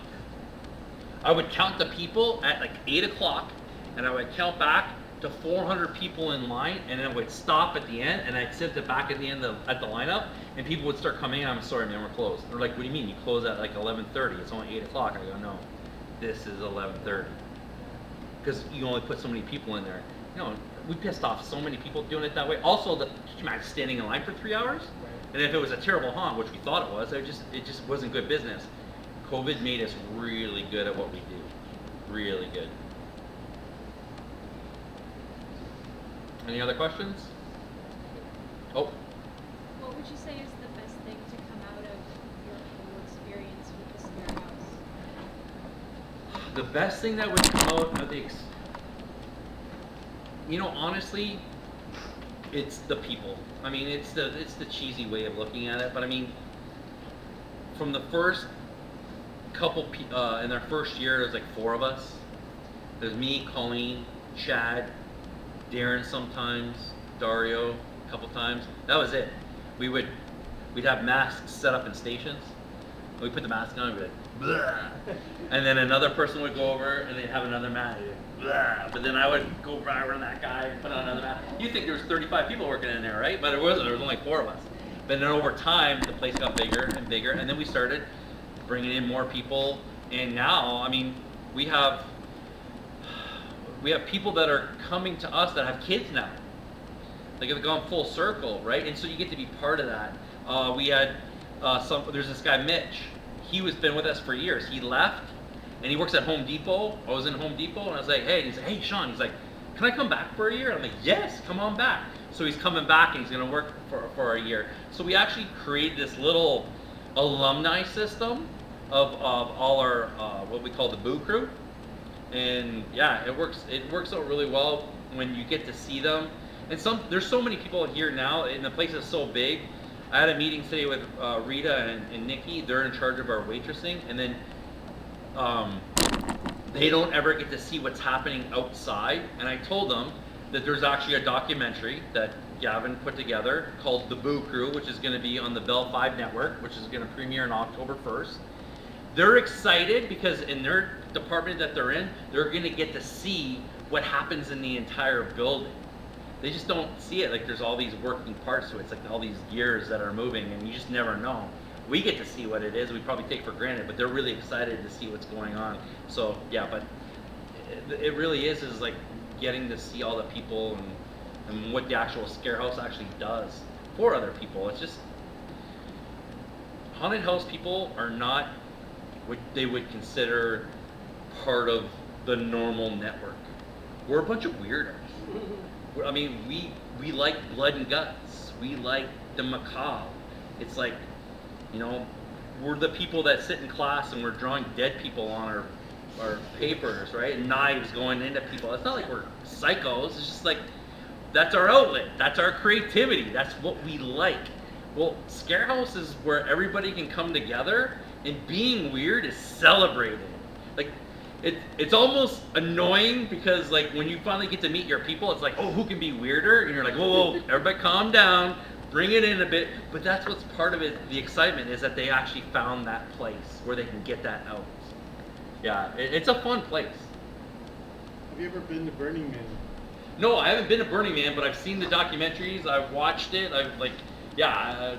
I would count the people at like 8 o'clock, and I would count back to 400 people in line, and then I would stop at the end, and I'd sit back at the end at the lineup, and people would start coming in. I'm sorry, man, we're closed. They're like, what do you mean? You close at like 11:30? It's only 8 o'clock. I go, no, this is 11:30, because you only put so many people in there. You know, we pissed off so many people doing it that way. Also, can you imagine standing in line for 3 hours? And if it was a terrible haunt, which we thought it was, it just wasn't good business. COVID made us really good at what we do. Really good. Any other questions? Oh. What would you say is the best thing to come out of your whole experience with the Scarehouse? The best thing that would come out of honestly, it's the people. I mean, it's the cheesy way of looking at it, but I mean, from the first couple, in our first year, there's like 4 of us. There's me, Colleen, Chad, Darren sometimes, Dario a couple times. That was it. We'd have masks set up in stations. We put the mask on and we'd be like, blah. And then another person would go over and they'd have another mat. Blah. But then I would go right around that guy and put on another mat. You think there was 35 people working in there, right? But it wasn't. There was only 4 of us. But then over time, the place got bigger and bigger, and then we started bringing in more people. And now, I mean, we have people that are coming to us that have kids now. Like they've gone full circle, right? And so you get to be part of that. We had there's this guy Mitch. He was been with us for years. He left, and he works at Home Depot. I was in Home Depot, and I was like, hey, and he's like, hey, Shawn. He's like, can I come back for a year? I'm like, yes, come on back. So he's coming back, and he's gonna work for a year. So we actually created this little alumni system of all our what we call the Boo Crew. And yeah, it works out really well when you get to see them. And there's so many people here now, and the place is so big. I had a meeting today with Rita and Nikki. They're in charge of our waitressing, and then they don't ever get to see what's happening outside. And I told them that there's actually a documentary that Gavin put together called The Boo Crew, which is going to be on the Bell 5 network, which is going to premiere on October 1st. They're excited because in their department that they're in, they're going to get to see what happens in the entire building. They just don't see it. Like there's all these working parts to it. It's like all these gears that are moving, and you just never know. We get to see what it is. We probably take for granted, but they're really excited to see what's going on. So yeah, but it really is like getting to see all the people and what the actual Scarehouse actually does for other people. It's just haunted house people are not what they would consider part of the normal network. We're a bunch of weirdos. I mean, we like blood and guts. We like the macabre. It's like, you know, we're the people that sit in class and we're drawing dead people on our papers, right? And knives going into people. It's not like we're psychos. It's just like, that's our outlet. That's our creativity. That's what we like. Well, Scarehouse is where everybody can come together, and being weird is celebrated. Like, it's almost annoying because like when you finally get to meet your people, it's like, oh, who can be weirder? And you're like, whoa, everybody calm down, bring it in a bit. But that's what's part of it. The excitement is that they actually found that place where they can get that out. Yeah, it's a fun place. Have you ever been to Burning Man? No, I haven't been to Burning Man, but I've seen the documentaries. I've watched it. I've like, yeah,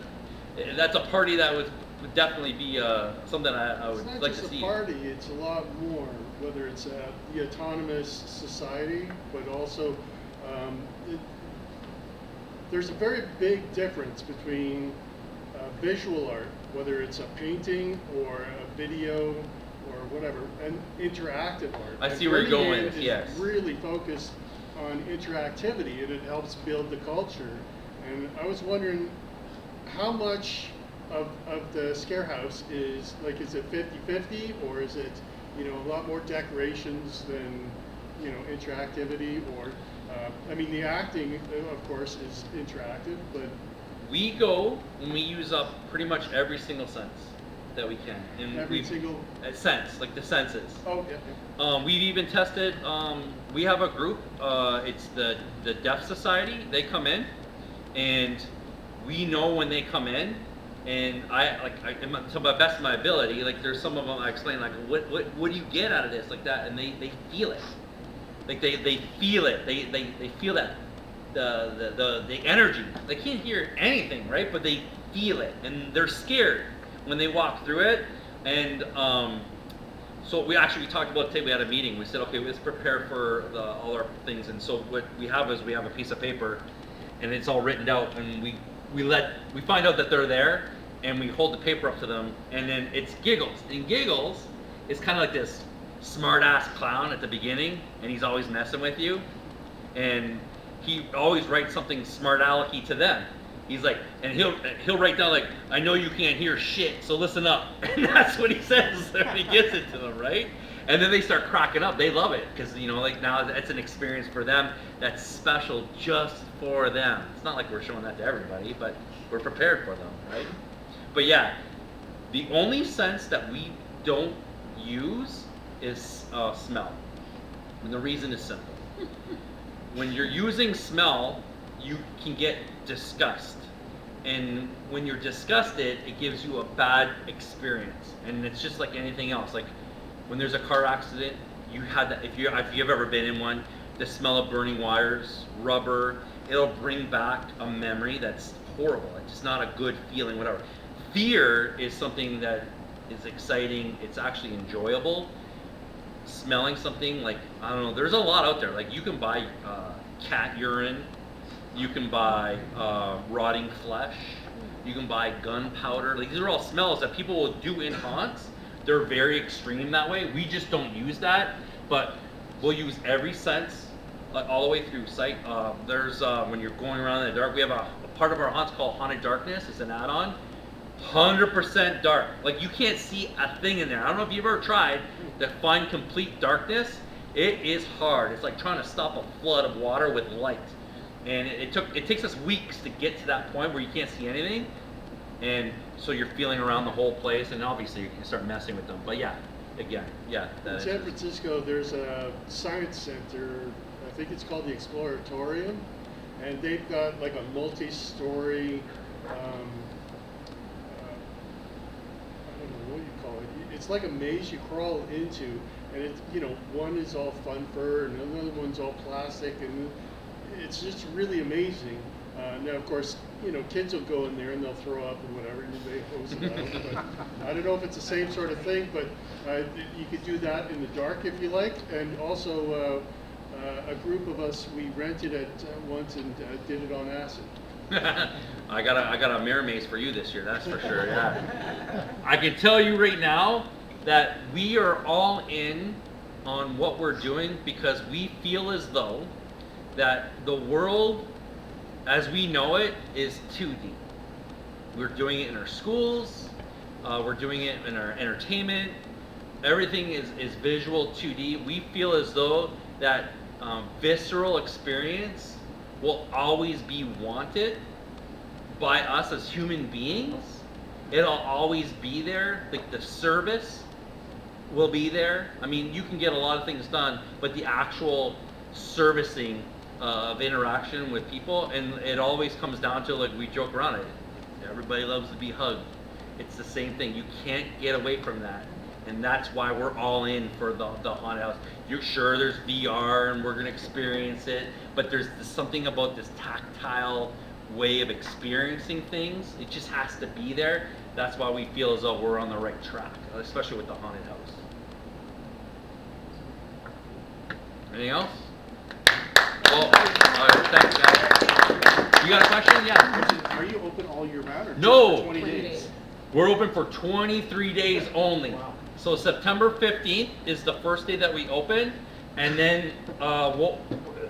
that's a party that would definitely be something I would like to see. It's not just a party, it's a lot more, whether it's the autonomous society, but also there's a very big difference between visual art, whether it's a painting or a video or whatever, and interactive art. I see where you're going with, yes. It's really focused on interactivity, and it helps build the culture. And I was wondering how much of the Scarehouse is it 50-50, or is it, you know, a lot more decorations than, you know, interactivity? Or I mean, the acting of course is interactive, but we go and we use up pretty much every single sense that we can. And every single sense, like the senses. Oh yeah. We've even tested. We have a group. It's the Deaf Society. They come in, and we know when they come in. And to the best of my ability, like there's some of them I explain like, what do you get out of this, like that, and they feel it, like they feel it, they feel that the energy. They can't hear anything, right? But they feel it, and they're scared when they walk through it. And so we talked about today. We had a meeting. We said, okay, let's prepare for all our things. And so what we have is we have a piece of paper, and it's all written out, and we find out that they're there, and we hold the paper up to them, and then it's Giggles. And Giggles is kind of like this smart-ass clown at the beginning, and he's always messing with you, and he always writes something smart-alecky to them. He's like, and he'll write down like, I know you can't hear shit, so listen up. And that's what he says when he gets it to them, right? And then they start cracking up. They love it because, you know, like now it's an experience for them that's special just for them. It's not like we're showing that to everybody, but we're prepared for them, right? But yeah, the only sense that we don't use is smell. And the reason is simple. When you're using smell, you can get disgust. And when you're disgusted, it gives you a bad experience. And it's just like anything else. Like when there's a car accident, you had that. If you've ever been in one, the smell of burning wires, rubber, it'll bring back a memory that's horrible. It's just not a good feeling. Whatever. Fear is something that is exciting. It's actually enjoyable. Smelling something like, I don't know. There's a lot out there. Like you can buy cat urine. You can buy rotting flesh. You can buy gunpowder. Like these are all smells that people will do in haunts. They're very extreme that way. We just don't use that, but we'll use every sense, like all the way through sight. There's when you're going around in the dark, we have a part of our haunts called Haunted Darkness. It's an add-on. 100% dark. Like you can't see a thing in there. I don't know if you've ever tried to find complete darkness. It is hard. It's like trying to stop a flood of water with light. And it takes us weeks to get to that point where you can't see anything, and so you're feeling around the whole place, and obviously you can start messing with them. But yeah, again, yeah. In San Francisco, there's a science center. I think it's called the Exploratorium, and they've got like a multi-story. I don't know what you call it. It's like a maze you crawl into, and it's one is all fun fur, and another one's all plastic, and it's just really amazing. Now, of course, kids will go in there and they'll throw up and whatever, and they hose it out. But I don't know if it's the same sort of thing, but you could do that in the dark if you like. And also, a group of us, we rented it once and did it on acid. I got a mirror maze for you this year, that's for sure. Yeah. I can tell you right now that we are all in on what we're doing because we feel as though that the world as we know it is 2D. We're doing it in our schools, we're doing it in our entertainment, everything is visual 2D. We feel as though that visceral experience will always be wanted by us as human beings. It'll always be there. Like the service will be there. I mean, you can get a lot of things done, but the actual servicing of interaction with people, and it always comes down to, like we joke around it, everybody loves to be hugged. It's the same thing. You can't get away from that, and that's why we're all in for the haunted house. You're sure there's VR and we're gonna experience it, but there's something about this tactile way of experiencing things. It just has to be there. That's why we feel as though we're on the right track, especially with the haunted house. Anything else? Well, thanks, guys. You got a question? Yeah. Are you open all year round or no, just for 20 days? We're open for 23 days only. Wow. So September 15th is the first day that we open, and then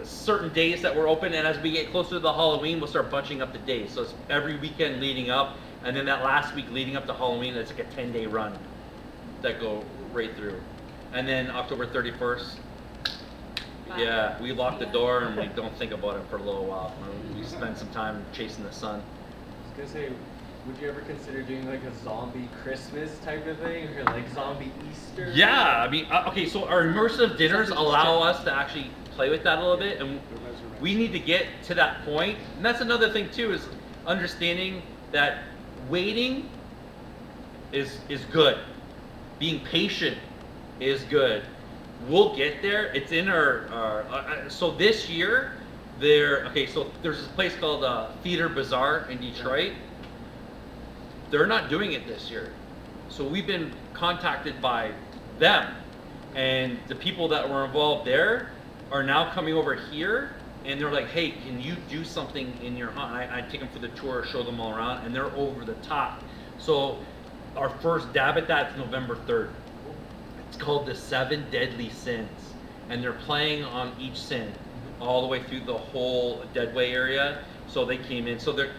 certain days that we're open, and as we get closer to the Halloween, we'll start bunching up the days. So it's every weekend leading up, and then that last week leading up to Halloween, it's like a 10-day run that go right through. And then October 31st, yeah, we lock the door and we don't think about it for a little while. We spend some time chasing the sun. I was gonna say, would you ever consider doing like a zombie Christmas type of thing, or like zombie Easter? Yeah, I mean, okay, so our immersive dinners allow us to actually play with that a little bit, and we need to get to that point. And that's another thing too, is understanding that waiting is good. Being patient is good. We'll get there. It's in our so this year, so there's this place called Theater Bazaar in Detroit. They're not doing it this year. So we've been contacted by them, and the people that were involved there are now coming over here, and they're like, hey, can you do something in your haunt? I take them for the tour, show them all around, and they're over the top. So our first dab at that is November 3rd. It's called the 7 Deadly Sins, and they're playing on each sin all the way through the whole Deadway area. So they came in, so they're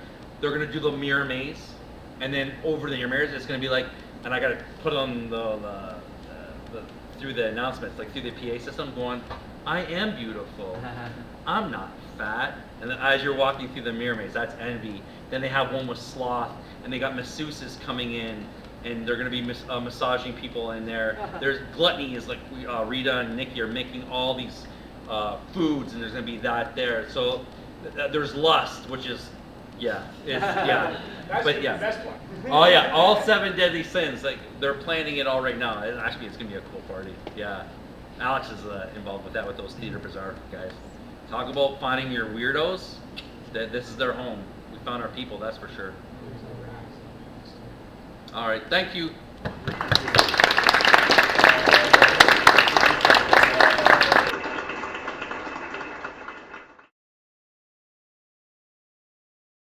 gonna do the mirror maze, and then over the mirror maze it's gonna be like, and I gotta put on the through the announcements, like through the PA system, going, I am beautiful, I'm not fat. And then as you're walking through the mirror maze, that's envy. Then they have one with sloth, and they got masseuses coming in, and they're going to be massaging people in there. There's gluttony, is like Rita and Nikki are making all these foods, and there's going to be that there. So there's lust, which is Yeah, it's, yeah, That's but the yeah. best one. Oh yeah, all 7 deadly sins. Like they're planning it all right now. Actually, it's gonna be a cool party. Yeah, Alex is involved with that with those Theater Bazaar guys. Talk about finding your weirdos. That this is their home. We found our people. That's for sure. All right, thank you.